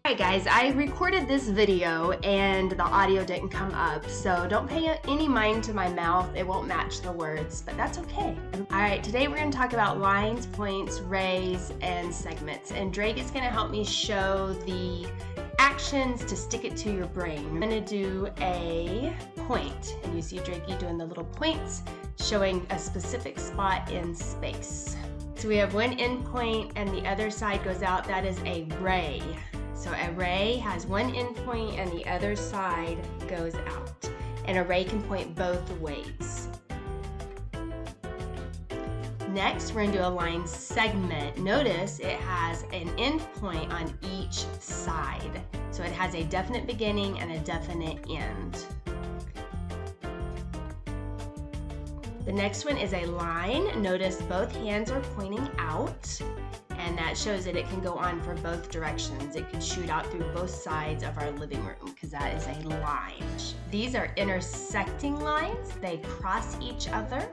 Alright guys, I recorded this video and the audio didn't come up, so don't pay any mind to my mouth. It won't match the words, but that's okay. Alright, today we're going to talk about lines, points, rays, and segments. And Drake is going to help me show the actions to stick it to your brain. I'm going to do a point, and you see Drakey doing the little points, showing a specific spot in space. So we have one endpoint and the other side goes out. That is a ray. So a ray has one endpoint and the other side goes out. And a ray can point both ways. Next, we're going to do a line segment. Notice it has an endpoint on each side. So it has a definite beginning and a definite end. The next one is a line. Notice both hands are pointing out. And that shows that it can go on for both directions. It can shoot out through both sides of our living room because that is a line. These are intersecting lines. They cross each other.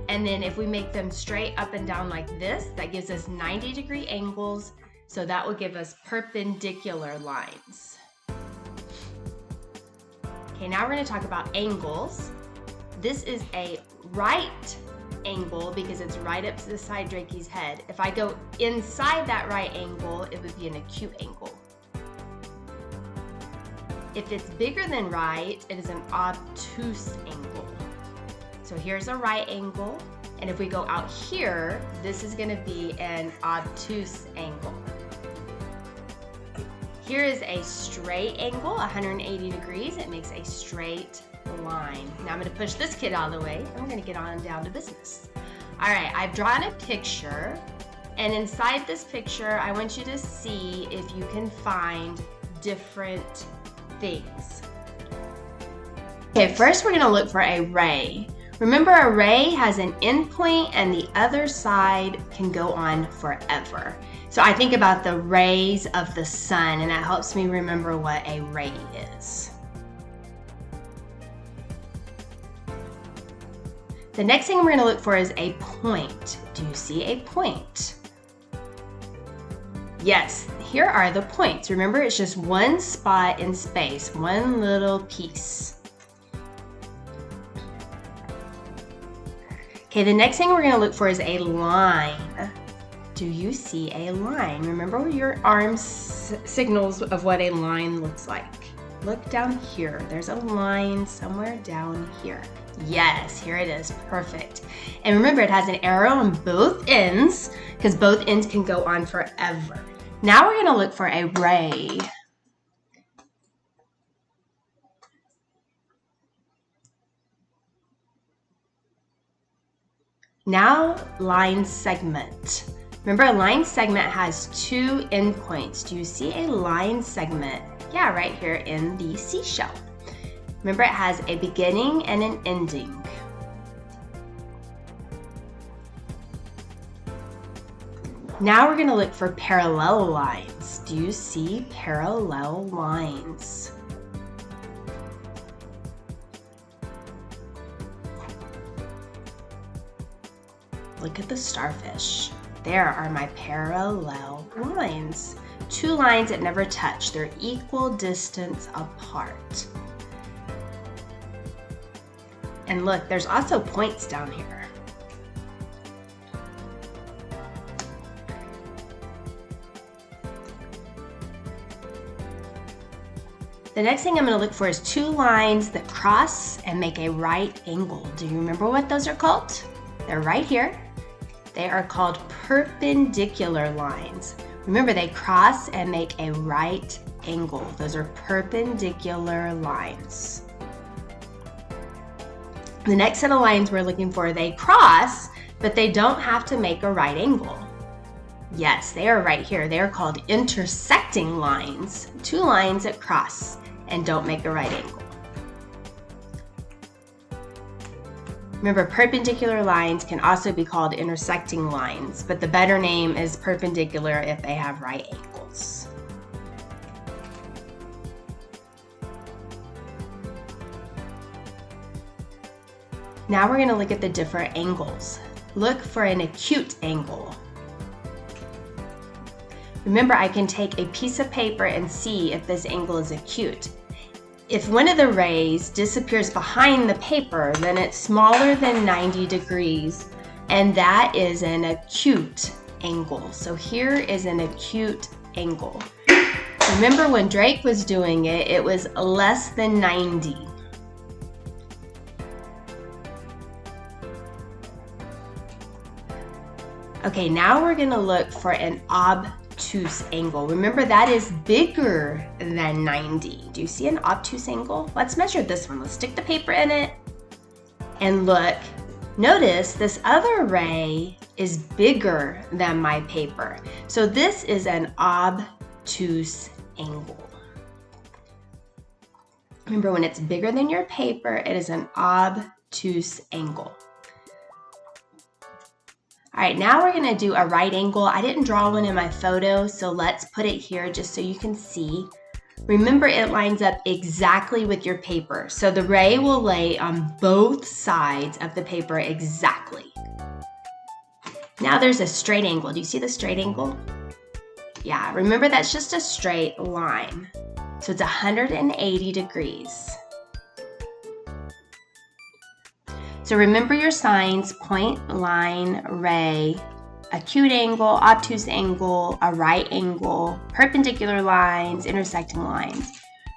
And then if we make them straight up and down like this, that gives us 90-degree angles. So that will give us perpendicular lines. Okay, now we're going to talk about angles. This is a right angle because it's right up to the side Drakey's head. If I go inside that right angle, it would be an acute angle. If it's bigger than right, it is an obtuse angle. So here's a right angle, and if we go out here, this is going to be an obtuse angle. Here is a straight angle, 180 degrees. It makes a straight line. Now I'm going to push this kid out of the way and we're going to get on down to business. Alright, I've drawn a picture, and inside this picture I want you to see if you can find different things. Okay, first we're going to look for a ray. Remember, a ray has an endpoint and the other side can go on forever. So I think about the rays of the sun, and that helps me remember what a ray is. The next thing we're going to look for is a point. Do you see a point? Yes, here are the points. Remember, it's just one spot in space, one little piece. Okay, the next thing we're going to look for is a line. Do you see a line? Remember your arm signals of what a line looks like. Look down here. There's a line somewhere down here. Yes, here it is. Perfect. And remember, it has an arrow on both ends because both ends can go on forever. Now we're going to look for a ray. Now, line segment. Remember, a line segment has two endpoints. Do you see a line segment? Yeah, right here in the seashell. Remember, it has a beginning and an ending. Now we're going to look for parallel lines. Do you see parallel lines? Look at the starfish. There are my parallel lines. Two lines that never touch. They're equal distance apart. And look, there's also points down here. The next thing I'm going to look for is two lines that cross and make a right angle. Do you remember what those are called? They're right here. They are called perpendicular lines. Remember, they cross and make a right angle. Those are perpendicular lines. The next set of lines we're looking for, they cross, but they don't have to make a right angle. Yes, they are right here. They are called intersecting lines. Two lines that cross and don't make a right angle. Remember, perpendicular lines can also be called intersecting lines, but the better name is perpendicular if they have right angles. Now we're going to look at the different angles. Look for an acute angle. Remember, I can take a piece of paper and see if this angle is acute. If one of the rays disappears behind the paper, then it's smaller than 90 degrees, and that is an acute angle. So here is an acute angle. Remember when Drake was doing it, it was less than 90. Okay, now we're gonna look for an obtuse angle. Remember, that is bigger than 90. Do you see an obtuse angle? Let's measure this one. Let's stick the paper in it and look. Notice this other ray is bigger than my paper. So this is an obtuse angle. Remember, when it's bigger than your paper, it is an obtuse angle. All right, now we're gonna do a right angle. I didn't draw one in my photo, so let's put it here just so you can see. Remember, it lines up exactly with your paper. So the ray will lay on both sides of the paper exactly. Now there's a straight angle. Do you see the straight angle? Yeah, remember that's just a straight line. So it's 180 degrees. So remember your signs: point, line, ray, acute angle, obtuse angle, a right angle, perpendicular lines, intersecting lines.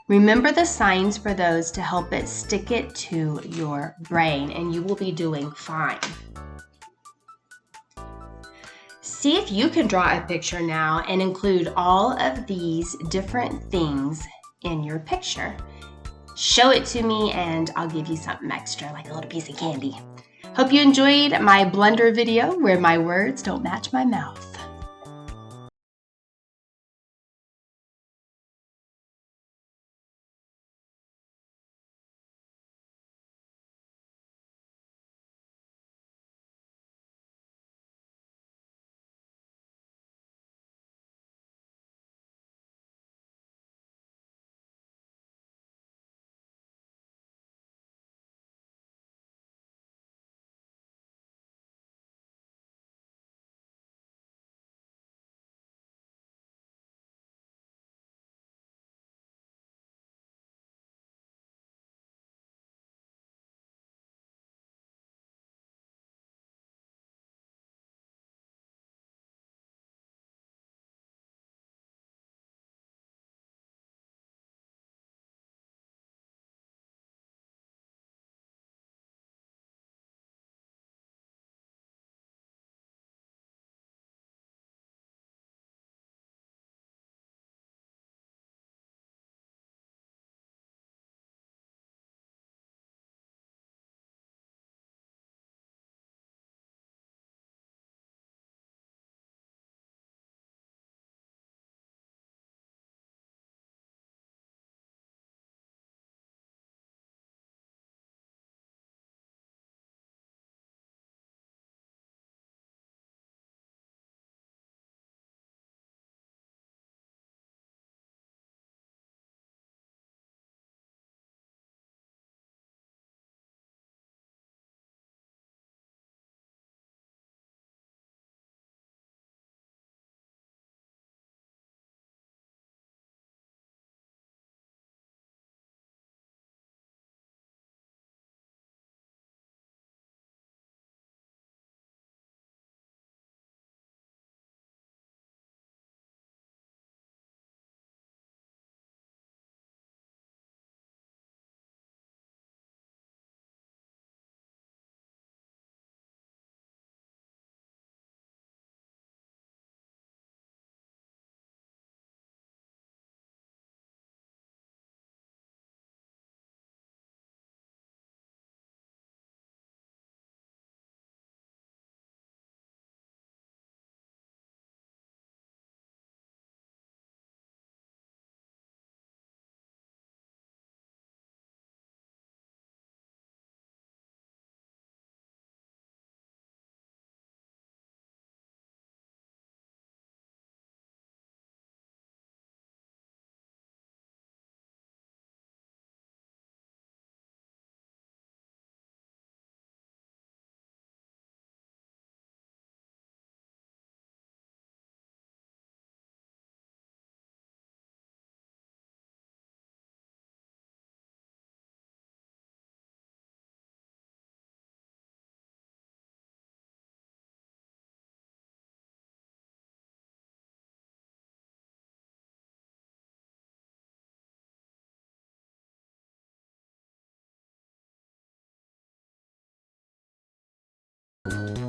Remember the signs for those to help it stick it to your brain, and you will be doing fine. See if you can draw a picture now and include all of these different things in your picture. Show it to me and I'll give you something extra, like a little piece of candy. Hope you enjoyed my blender video where my words don't match my mouth. you.